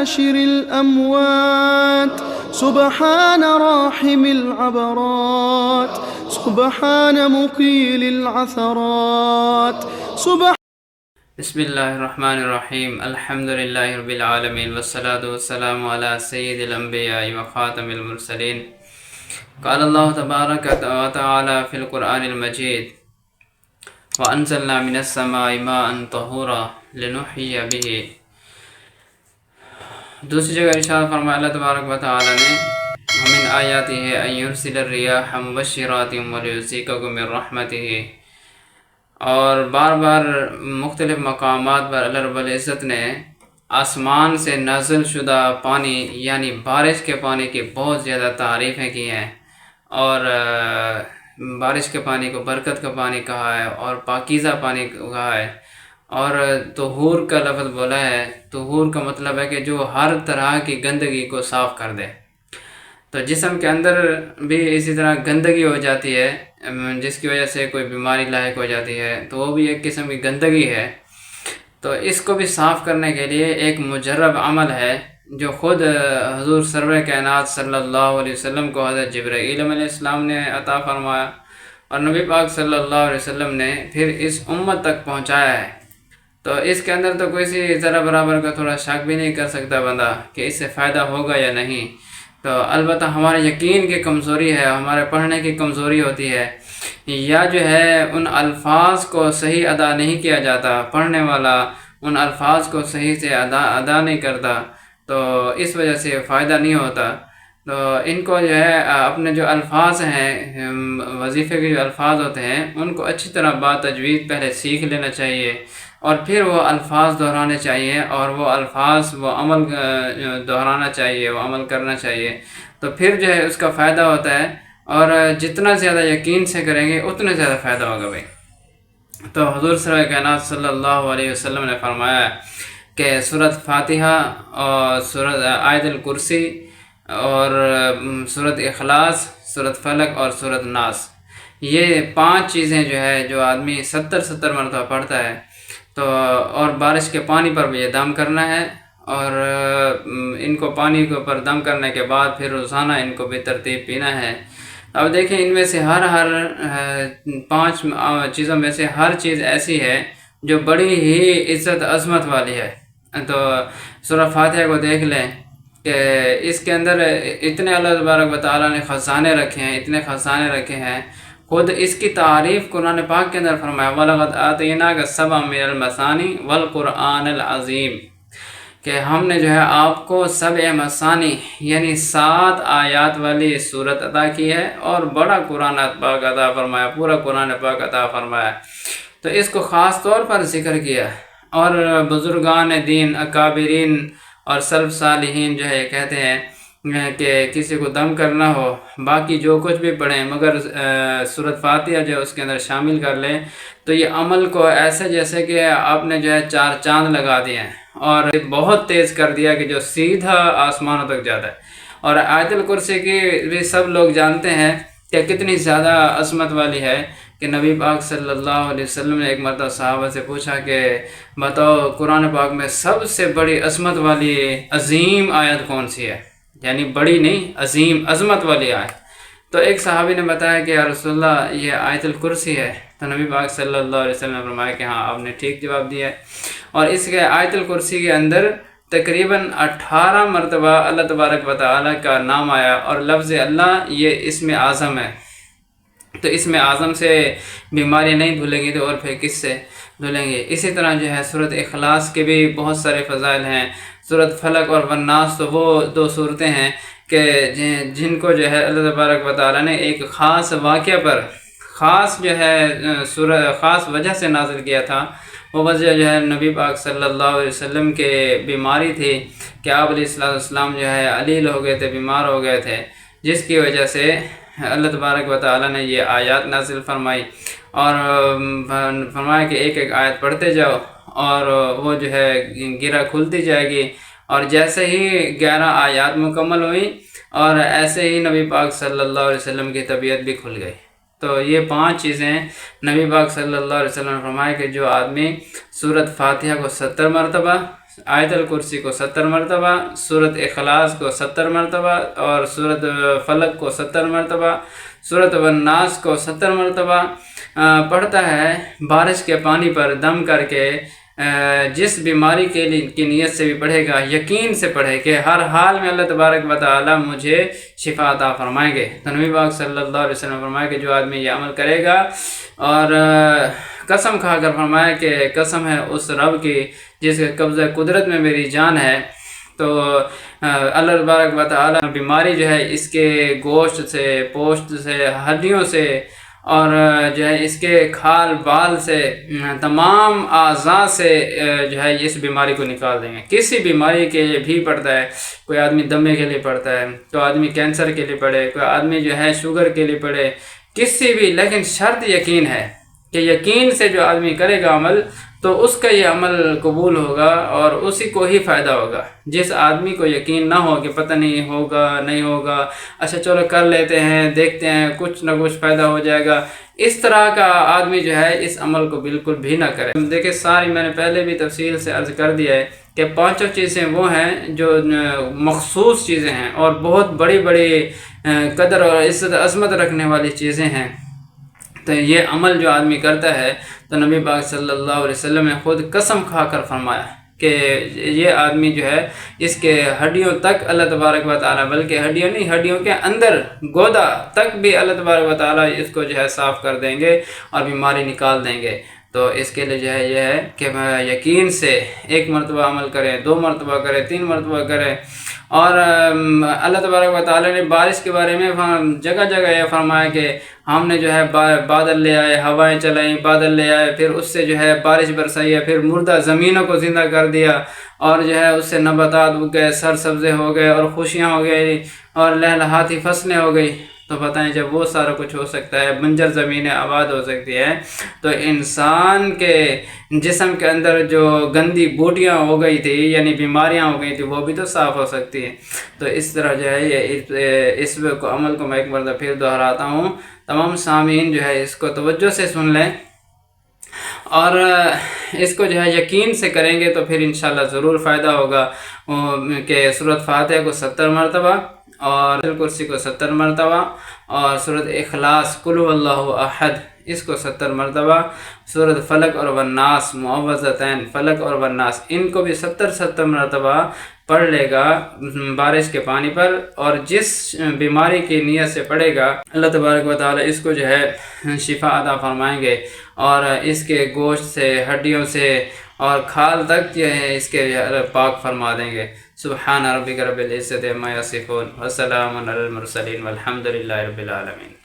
حاشر الأموات سبحان راحم العبرات سبحان مقيل العثرات بسم اللہ الرحمن الرحیم الحمد للہ رب العالمین والصلاة والسلام علی سید الانبیاء وخاتم المرسلین قال اللہ تبارک وتعالی فی القرآن المجید وانزلنا من السماء ماء طہورا لنحیی به۔ دوسری جگہ ارشاد فرمایا اللہ تبارک وتعالی نے ومن آیاتہ ان یرسل الریاح مبشرات ولیذیقکم من رحمتہ، اور بار بار مختلف مقامات پر اللہ رب العزت نے آسمان سے نازل شدہ پانی یعنی بارش کے پانی کی بہت زیادہ تعریفیں کی ہیں، اور بارش کے پانی کو برکت کا پانی کہا ہے اور پاکیزہ پانی کہا ہے، اور طہور کا لفظ بولا ہے۔ طہور کا مطلب ہے کہ جو ہر طرح کی گندگی کو صاف کر دے۔ تو جسم کے اندر بھی اسی طرح گندگی ہو جاتی ہے جس کی وجہ سے کوئی بیماری لاحق ہو جاتی ہے، تو وہ بھی ایک قسم کی گندگی ہے۔ تو اس کو بھی صاف کرنے کے لیے ایک مجرب عمل ہے جو خود حضور سرور کائنات صلی اللہ علیہ وسلم کو حضرت جبرائیل علیہ السلام نے عطا فرمایا، اور نبی پاک صلی اللہ علیہ وسلم نے پھر اس امت تک پہنچایا ہے۔ تو اس کے اندر تو کوئی سی ذرا برابر کا تھوڑا شک بھی نہیں کر سکتا بندہ کہ اس سے فائدہ ہوگا یا نہیں۔ تو البتہ ہمارے یقین کی کمزوری ہے، ہمارے پڑھنے کی کمزوری ہوتی ہے، یا جو ہے ان الفاظ کو صحیح ادا نہیں کیا جاتا، پڑھنے والا ان الفاظ کو صحیح سے ادا نہیں کرتا، تو اس وجہ سے فائدہ نہیں ہوتا۔ تو ان کو جو ہے اپنے جو الفاظ ہیں، وظیفے کے جو الفاظ ہوتے ہیں، ان کو اچھی طرح تجوید پہلے سیکھ لینا چاہیے، اور پھر وہ الفاظ دہرانے چاہیے، اور وہ الفاظ وہ عمل دہرانا چاہیے، وہ عمل کرنا چاہیے، تو پھر جو ہے اس کا فائدہ ہوتا ہے، اور جتنا زیادہ یقین سے کریں گے اتنا زیادہ فائدہ ہوگا بھائی۔ تو حضور سرور کائنات صلی اللہ علیہ وسلم نے فرمایا کہ سورۃ فاتحہ اور سورۃ آیت الکرسی اور سورۃ اخلاص، سورۃ فلق اور سورۃ ناس، یہ 5 چیزیں جو ہے جو آدمی 70 مرتبہ پڑھتا ہے، تو اور بارش کے پانی پر بھی یہ دم کرنا ہے، اور ان کو پانی کے اوپر دم کرنے کے بعد پھر روزانہ ان کو بھی ترتیب پینا ہے۔ اب دیکھیں ان میں سے ہر 5 چیزوں میں سے ہر چیز ایسی ہے جو بڑی ہی عزت عظمت والی ہے۔ تو سورہ فاتحہ کو دیکھ لیں کہ اس کے اندر اتنے اللہ تبارک و تعالیٰ نے خزانے رکھے ہیں، اتنے خزانے رکھے ہیں۔ خود اس کی تعریف قرآن پاک کے اندر فرمایا وَلَقَدْ آتَيْنَاكَ سَبْعًا مِنَ الْمَثَانِي وَالْقُرْآنِ الْعَظِيمِ، کہ ہم نے جو ہے آپ کو 7 مثانی یعنی 7 آیات والی صورت عطا کی ہے، اور بڑا قرآن پاک عطا فرمایا، پورا قرآن پاک عطا فرمایا۔ تو اس کو خاص طور پر ذکر کیا، اور بزرگان دین، اکابرین اور سلف صالحین جو ہے کہتے ہیں کہ کسی کو دم کرنا ہو باقی جو کچھ بھی پڑھیں مگر سورۃ فاتحہ جو اس کے اندر شامل کر لیں، تو یہ عمل کو ایسے جیسے کہ آپ نے جو ہے 4 چاند لگا دیے ہیں، اور بہت تیز کر دیا کہ جو سیدھا آسمانوں تک جاتا ہے۔ اور آیت الکرسی کی بھی سب لوگ جانتے ہیں کہ کتنی زیادہ عظمت والی ہے، کہ نبی پاک صلی اللہ علیہ وسلم نے ایک مرتبہ صحابہ سے پوچھا کہ بتاؤ قرآن پاک میں سب سے بڑی عظمت والی عظیم آیت کون سی ہے، یعنی بڑی نہیں، عظیم عظمت والی آیت۔ تو ایک صحابی نے بتایا کہ یا رسول اللہ یہ آیت الکرسی ہے، تو نبی پاک صلی اللہ علیہ وسلم نے فرمایا کہ ہاں آپ نے ٹھیک جواب دیا ہے۔ اور اس کے آیت الکرسی کے اندر تقریباً 18 مرتبہ اللہ تبارک و تعالیٰ کا نام آیا، اور لفظ اللہ یہ اسم اعظم ہے، تو اسم اعظم سے بیماری نہیں دھلیں گی تو اور پھر کس سے دھلیں گے۔ اسی طرح جو ہے سورۃ اخلاص کے بھی بہت سارے فضائل ہیں، سورۃ فلق اور والناس تو وہ 2 صورتیں ہیں کہ جن کو جو ہے اللہ تبارک و تعالیٰ نے ایک خاص واقعہ پر خاص جو ہے خاص وجہ سے نازل کیا تھا۔ وہ وجہ جو ہے نبی پاک صلی اللہ علیہ وسلم کے بیماری تھی کہ آپ علیہ السلام جو ہے علیل ہو گئے تھے، بیمار ہو گئے تھے، جس کی وجہ سے اللہ تبارک و تعالیٰ نے یہ آیات نازل فرمائی، اور فرمایا کہ ایک ایک آیت پڑھتے جاؤ، اور وہ جو ہے گرہ کھلتی جائے گی، اور جیسے ہی 11 آیات مکمل ہوئی، اور ایسے ہی نبی پاک صلی اللہ علیہ وسلم کی طبیعت بھی کھل گئی۔ تو یہ 5 چیزیں نبی پاک صلی اللہ علیہ وسلم نے فرمایا کہ جو آدمی سورۃ فاتحہ کو 70 مرتبہ، آیت الکرسی کو 70 مرتبہ، سورۃ اخلاص کو 70 مرتبہ، اور سورۃ فلق کو 70 مرتبہ، سورۃ والناس کو 70 مرتبہ پڑھتا ہے، بارش کے پانی پر دم کر کے جس بیماری کے لیے کی نیت سے بھی پڑھے گا، یقین سے پڑھے کہ ہر حال میں اللہ تبارک و تعالی مجھے شفا عطا فرمائیں گے، تو نبی پاک صلی اللہ علیہ وسلم فرمایا کہ جو آدمی یہ عمل کرے گا، اور قسم کھا کر فرمایا کہ قسم ہے اس رب کی جس کے قبضہ قدرت میں میری جان ہے، تو اللہ تبارک و تعالی بیماری جو ہے اس کے گوشت سے، پوشت سے، ہڈیوں سے، اور جو ہے اس کے کھال بال سے، تمام اعضاء سے جو ہے اس بیماری کو نکال دیں گے۔ کسی بیماری کے لیے بھی پڑتا ہے، کوئی آدمی دمے کے لیے پڑتا ہے، کوئی آدمی کینسر کے لیے پڑھے، کوئی آدمی جو ہے شوگر کے لیے پڑھے، کسی بھی، لیکن شرط یقین ہے کہ یقین سے جو آدمی کرے گا عمل تو اس کا یہ عمل قبول ہوگا اور اسی کو ہی فائدہ ہوگا۔ جس آدمی کو یقین نہ ہو کہ پتہ نہیں ہوگا نہیں ہوگا، اچھا چلو کر لیتے ہیں، دیکھتے ہیں، کچھ نہ کچھ فائدہ ہو جائے گا، اس طرح کا آدمی جو ہے اس عمل کو بالکل بھی نہ کرے۔ دیکھیں ساری میں نے پہلے بھی تفصیل سے عرض کر دیا ہے کہ 5 چیزیں وہ ہیں جو مخصوص چیزیں ہیں اور بہت بڑی بڑی قدر اور عزت عظمت رکھنے والی چیزیں ہیں، تو یہ عمل جو آدمی کرتا ہے تو نبی پاک صلی اللہ علیہ وسلم نے خود قسم کھا کر فرمایا کہ یہ آدمی جو ہے اس کے ہڈیوں تک اللہ تبارک و تعالی، بلکہ ہڈیوں نہیں، ہڈیوں کے اندر گودا تک بھی اللہ تبارک و تعالی اس کو جو ہے صاف کر دیں گے اور بیماری نکال دیں گے۔ تو اس کے لیے جو ہے یہ ہے کہ یقین سے 1 مرتبہ عمل کریں، 2 مرتبہ کریں، 3 مرتبہ کریں، اور اللہ تبارک و تعالی نے بارش کے بارے میں جگہ جگہ یہ فرمایا کہ ہم نے جو ہے بادل لے آئے، ہوائیں چلائیں، بادل لے آئے، پھر اس سے جو ہے بارش برسائی ہے، پھر مردہ زمینوں کو زندہ کر دیا، اور جو ہے اس سے نباتات اگ گئے، سر سبزے ہو گئے، اور خوشیاں ہو گئی، اور لہلہاتی فصلیں ہو گئی۔ تو بتائیں جب وہ سارا کچھ ہو سکتا ہے، بنجر زمینیں آباد ہو سکتی ہے، تو انسان کے جسم کے اندر جو گندی بوٹیاں ہو گئی تھی، یعنی بیماریاں ہو گئی تھی، وہ بھی تو صاف ہو سکتی ہیں۔ تو اس طرح جو ہے یہ اس عمل کو میں ایک مرتبہ پھر دہراتا ہوں، تمام سامعین جو ہے اس کو توجہ سے سن لیں، اور اس کو جو ہے یقین سے کریں گے تو پھر انشاءاللہ ضرور فائدہ ہوگا کہ سورۃ فاتحہ کو 70 مرتبہ، اور کرسی کو 70 مرتبہ، اور سورۃ اخلاص قل هو اللہ احد اس کو 70 مرتبہ، سورۃ فلق اور والناس معوذتین فلق اور والناس ان کو بھی 70 مرتبہ پڑھ لے گا بارش کے پانی پر، اور جس بیماری کی نیت سے پڑھے گا اللہ تبارک و تعالی اس کو جو ہے شفا عطا فرمائیں گے، اور اس کے گوشت سے، ہڈیوں سے، اور کھال تک جو ہے اس کے پاک فرما دیں گے۔ سبحان ربک رب العزت عما یصفون وسلام علی المرسلین والحمد للہ رب العالمین۔